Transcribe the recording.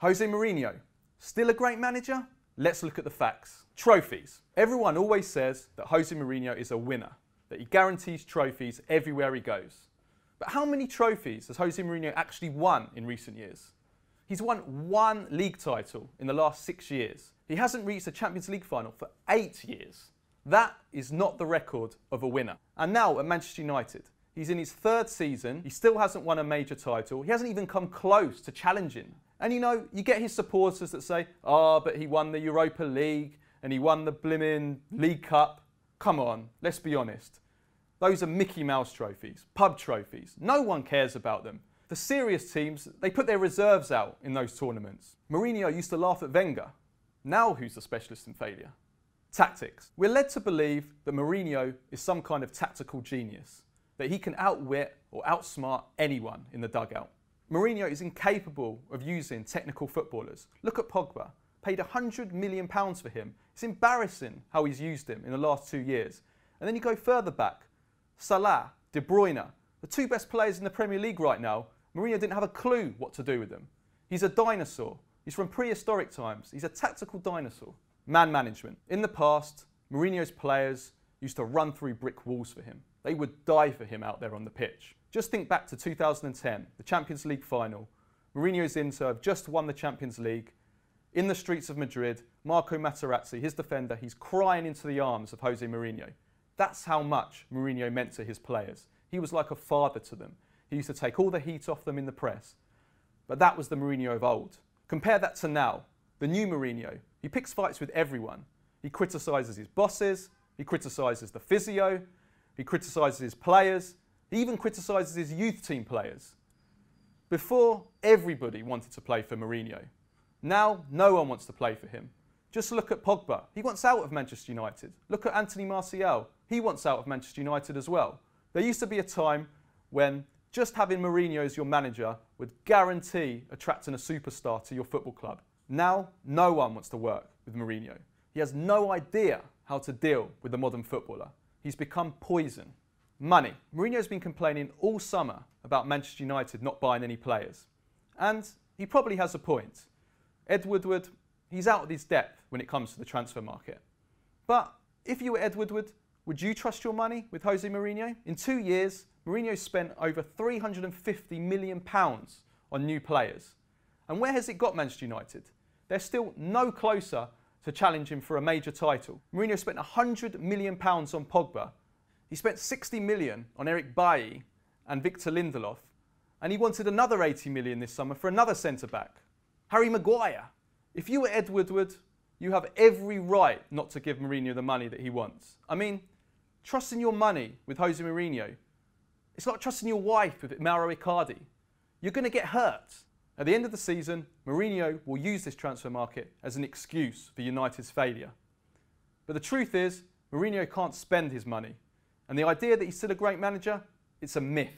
Jose Mourinho, still a great manager? Let's look at the facts. Trophies. Everyone always says that Jose Mourinho is a winner, that he guarantees trophies everywhere he goes. But how many trophies has Jose Mourinho actually won in recent years? He's won one league title in the last 6 years. He hasn't reached a Champions League final for 8 years. That is not the record of a winner. And now at Manchester United, he's in his 3rd season. He still hasn't won a major title. He hasn't even come close to challenging. And you know, you get his supporters that say, but he won the Europa League and he won the blimmin' League Cup. Come on, let's be honest. Those are Mickey Mouse trophies, pub trophies. No one cares about them. The serious teams, they put their reserves out in those tournaments. Mourinho used to laugh at Wenger. Now who's the specialist in failure? Tactics. We're led to believe that Mourinho is some kind of tactical genius, that he can outwit or outsmart anyone in the dugout. Mourinho is incapable of using technical footballers. Look at Pogba, paid £100 million for him. It's embarrassing how he's used him in the last 2 years. And then you go further back, Salah, De Bruyne, the 2 best players in the Premier League right now, Mourinho didn't have a clue what to do with them. He's a dinosaur. He's from prehistoric times. He's a tactical dinosaur. Man management. In the past, Mourinho's players used to run through brick walls for him. They would die for him out there on the pitch. Just think back to 2010, the Champions League final. Mourinho's Inter have just won the Champions League. In the streets of Madrid, Marco Materazzi, his defender, he's crying into the arms of Jose Mourinho. That's how much Mourinho meant to his players. He was like a father to them. He used to take all the heat off them in the press. But that was the Mourinho of old. Compare that to now, the new Mourinho. He picks fights with everyone. He criticises his bosses, he criticises the physio, he criticises his players, he even criticises his youth team players. Before, everybody wanted to play for Mourinho. Now, no one wants to play for him. Just look at Pogba. He wants out of Manchester United. Look at Anthony Martial. He wants out of Manchester United as well. There used to be a time when just having Mourinho as your manager would guarantee attracting a superstar to your football club. Now, no one wants to work with Mourinho. He has no idea how to deal with the modern footballer. He's become poison. Money. Mourinho's been complaining all summer about Manchester United not buying any players. And he probably has a point. Ed Woodward, he's out of his depth when it comes to the transfer market. But if you were Ed Woodward, would you trust your money with Jose Mourinho? In 2 years, Mourinho spent over £350 million on new players. And where has it got Manchester United? They're still no closer to challenging for a major title. Mourinho spent £100 million on Pogba. He spent £60 million on Eric Bailly and Victor Lindelof. And he wanted another £80 million this summer for another centre-back, Harry Maguire. If you were Ed Woodward, you have every right not to give Mourinho the money that he wants. I mean, trusting your money with Jose Mourinho, it's like trusting your wife with Mauro Icardi. You're going to get hurt. At the end of the season, Mourinho will use this transfer market as an excuse for United's failure. But the truth is, Mourinho can't spend his money. And the idea that he's still a great manager, it's a myth.